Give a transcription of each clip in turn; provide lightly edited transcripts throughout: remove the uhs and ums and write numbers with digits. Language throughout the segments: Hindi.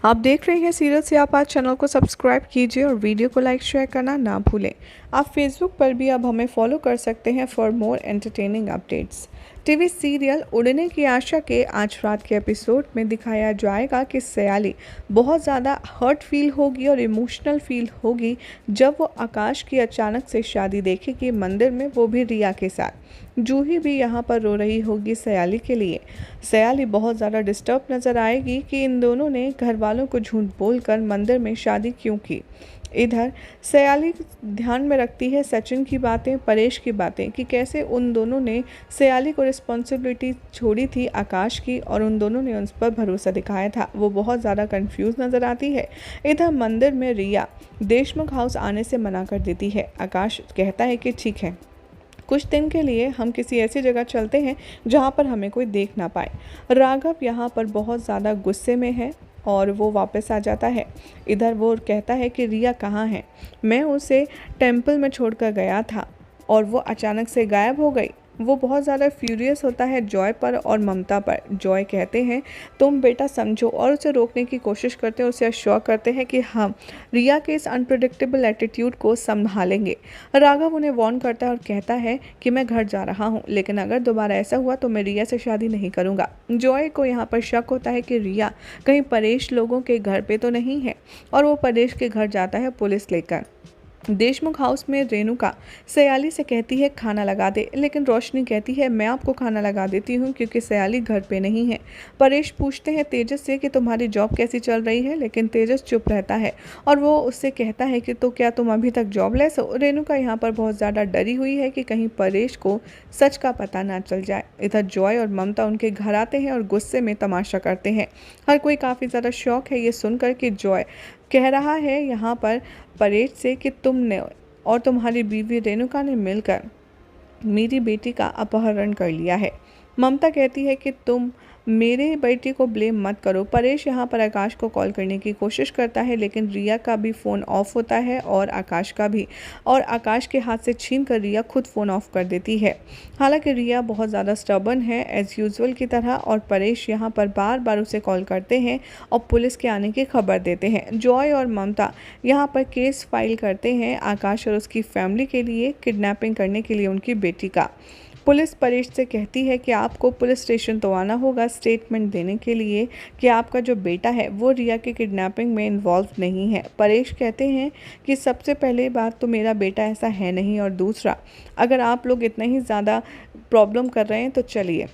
आप देख रहे हैं सीरियल सियापात। चैनल को सब्सक्राइब कीजिए और वीडियो को लाइक शेयर करना ना भूलें। आप फेसबुक पर भी अब हमें फॉलो कर सकते हैं for more entertaining updates. TV serial उड़ने की आशा के आज रात के एपिसोड में दिखाया जाएगा कि सयाली बहुत ज़्यादा हर्ट फील होगी और इमोशनल फील होगी जब वो आकाश की अचानक से शादी देखेगी मंदिर में, वो भी रिया के साथ। जूही भी यहाँ पर रो रही होगी सयाली के लिए। सयाली बहुत ज़्यादा डिस्टर्ब नज़र आएगी कि इन दोनों ने घर वालों को झूठ बोलकर मंदिर में शादी क्यों की। इधर सयाली ध्यान में रखती है सचिन की बातें, परेश की बातें, कि कैसे उन दोनों ने सयाली को रिस्पॉन्सिबिलिटी छोड़ी थी आकाश की और उन दोनों ने उस पर भरोसा दिखाया था। वो बहुत ज़्यादा कंफ्यूज नज़र आती है। इधर मंदिर में रिया देशमुख हाउस आने से मना कर देती है। आकाश कहता है कि ठीक है, कुछ दिन के लिए हम किसी ऐसी जगह चलते हैं जहां पर हमें कोई देख ना पाए। राघव यहाँ पर बहुत ज़्यादा गुस्से में है और वो वापस आ जाता है। इधर वो कहता है कि रिया कहाँ है, मैं उसे टेंपल में छोड़कर गया था और वो अचानक से गायब हो गई। वो बहुत ज़्यादा फ्यूरियस होता है जॉय पर और ममता पर। जॉय कहते हैं तुम बेटा समझो और उसे रोकने की कोशिश करते हैं, उसे अश्योर करते हैं कि हम रिया के इस अनप्रेडिक्टेबल एटीट्यूड को संभालेंगे। राघव उन्हें वार्न करता है और कहता है कि मैं घर जा रहा हूँ, लेकिन अगर दोबारा ऐसा हुआ तो मैं रिया से शादी नहीं करूँगा। जॉय को यहाँ पर शक होता है कि रिया कहीं परेश लोगों के घर पे तो नहीं है और वो परेश के घर जाता है पुलिस लेकर। देशमुख हाउस में रेणुका सयाली से कहती है खाना लगा दे, लेकिन रोशनी कहती है मैं आपको खाना लगा देती हूँ क्योंकि सयाली घर पे नहीं है। परेश पूछते हैं तेजस से कि तुम्हारी जॉब कैसी चल रही है, लेकिन तेजस चुप रहता है और वो उससे कहता है कि तो क्या तुम अभी तक जॉबलेस हो। रेणुका यहाँ पर बहुत ज़्यादा डरी हुई है कि कहीं परेश को सच का पता ना चल जाए। इधर जॉय और ममता उनके घर आते हैं और गुस्से में तमाशा करते हैं। हर कोई काफ़ी ज़्यादा शौक है ये सुनकर कि जॉय कह रहा है यहाँ पर परेश से कि तुमने और तुम्हारी बीवी रेणुका ने मिलकर मेरी बेटी का अपहरण कर लिया है। ममता कहती है कि तुम मेरे बेटी को ब्लेम मत करो। परेश यहाँ पर आकाश को कॉल करने की कोशिश करता है, लेकिन रिया का भी फ़ोन ऑफ होता है और आकाश का भी, और आकाश के हाथ से छीन कर रिया खुद फ़ोन ऑफ कर देती है। हालांकि रिया बहुत ज़्यादा स्टबर्न है एज़ यूजुअल की तरह और परेश यहाँ पर बार बार उसे कॉल करते हैं और पुलिस के आने की खबर देते हैं। जॉय और ममता यहाँ पर केस फाइल करते हैं आकाश और उसकी फैमिली के लिए, किडनैपिंग करने के लिए उनकी बेटी का। पुलिस परेश से कहती है कि आपको पुलिस स्टेशन तो आना होगा स्टेटमेंट देने के लिए कि आपका जो बेटा है वो रिया के किडनैपिंग में इन्वॉल्व नहीं है। परेश कहते हैं कि सबसे पहले बात तो मेरा बेटा ऐसा है नहीं, और दूसरा अगर आप लोग इतना ही ज़्यादा प्रॉब्लम कर रहे हैं तो चलिए।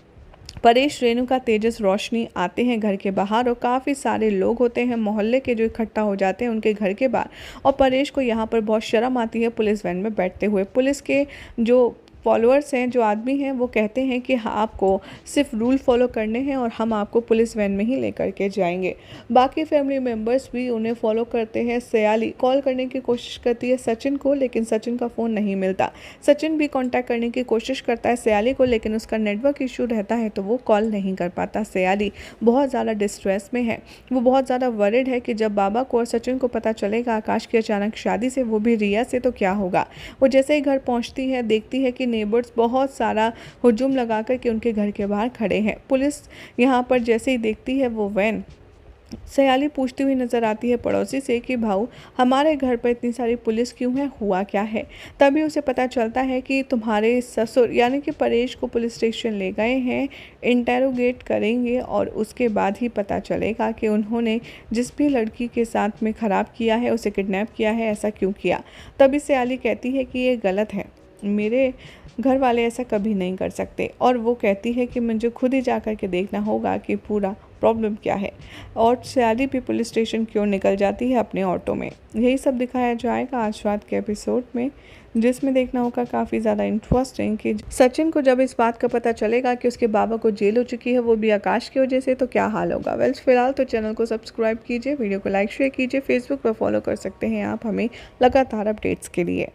परेश, रेणुका, तेजस, रोशनी आते हैं घर के बाहर और काफ़ी सारे लोग होते हैं मोहल्ले के जो इकट्ठा हो जाते हैं उनके घर के बाहर, और परेश को यहाँ पर बहुत शर्म आती है पुलिस वैन में बैठते हुए। पुलिस के जो फॉलोअर्स हैं, जो आदमी हैं, वो कहते हैं कि हाँ, आपको सिर्फ रूल फॉलो करने हैं और हम आपको पुलिस वैन में ही लेकर के जाएंगे। बाकी फैमिली मेम्बर्स भी उन्हें फॉलो करते हैं। सयाली कॉल करने की कोशिश करती है सचिन को, लेकिन सचिन का फ़ोन नहीं मिलता। सचिन भी कांटेक्ट करने की कोशिश करता है सयाली को, लेकिन उसका नेटवर्क इशू रहता है तो वो कॉल नहीं कर पाता। सयाली बहुत ज़्यादा डिस्ट्रेस में है। वो बहुत ज़्यादा वरिड है कि जब बाबा को और सचिन को पता चलेगा आकाश की अचानक शादी से, वो भी रिया से, तो क्या होगा। वो जैसे ही घर पहुँचती है देखती है कि नेबर्स बहुत सारा हुजूम लगा कर के उनके घर के बाहर खड़े हैं। पुलिस यहाँ पर जैसे ही देखती है वो वैन, सयाली पूछती हुई नज़र आती है पड़ोसी से कि भाऊ हमारे घर पर इतनी सारी पुलिस क्यों है, हुआ क्या है। तभी उसे पता चलता है कि तुम्हारे ससुर यानी कि परेश को पुलिस स्टेशन ले गए हैं, इंटेरोगेट करेंगे और उसके बाद ही पता चलेगा कि उन्होंने जिस भी लड़की के साथ में ख़राब किया है, उसे किडनैप किया है, ऐसा क्यों किया। तभी सयाली कहती है कि ये गलत है, मेरे घर वाले ऐसा कभी नहीं कर सकते, और वो कहती है कि मुझे खुद ही जा कर के देखना होगा कि पूरा प्रॉब्लम क्या है। और सयाली भी पुलिस स्टेशन क्यों निकल जाती है अपने ऑटो में। यही सब दिखाया जाएगा आज रात के एपिसोड में, जिसमें देखना होगा काफ़ी ज़्यादा इंटरेस्टिंग कि सचिन को जब इस बात का पता चलेगा कि उसके बाबा को जेल हो चुकी है, वो भी आकाश की वजह से, तो क्या हाल होगा। फिलहाल तो चैनल को सब्सक्राइब कीजिए, वीडियो को लाइक शेयर कीजिए, फेसबुक पर फॉलो कर सकते हैं आप हमें लगातार अपडेट्स के लिए।